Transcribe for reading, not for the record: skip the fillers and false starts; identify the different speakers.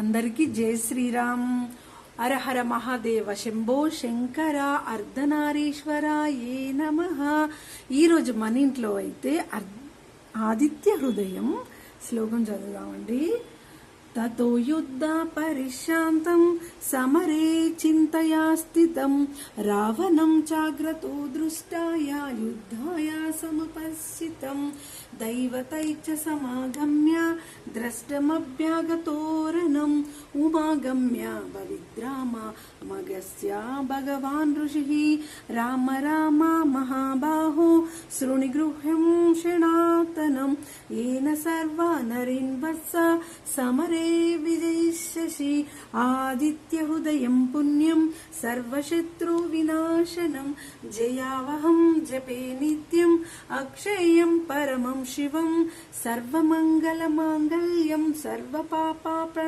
Speaker 1: అందరికీ జై శ్రీరామ్. హర హర మహాదేవ శంభో శంకర అర్ధనారీశ్వర ఏ నమః. ఈరోజు మన ఇంట్లో అయితే ఆదిత్య హృదయం శ్లోకం చదువుదామండి. తతో యుద్ధ పరిశాంతం సమరే చింతయా స్థితం రావణం జాగ్రతో దృష్టాయ యుద్ధాయ సముపస్థితం దైవతైచ సమాగమ్య ద్రష్టమభ్యాగతోరణం ఉమాగమ్య భవిద్రామ మగస్య భగవాన్ ఋషి రామ రామ మహాబాహో శృణిగృహ్యం శనాతనం ఏన సర్వా నరీన్ వత్స సమరే విజయిష్యసి ఆదిత్య హృదయం పుణ్యం సర్వశత్రు వినాశనం జయావహం జపే నిత్యం అక్షయం పరమం శివం సర్వమంగళ మాంగళ్యం సర్వపాప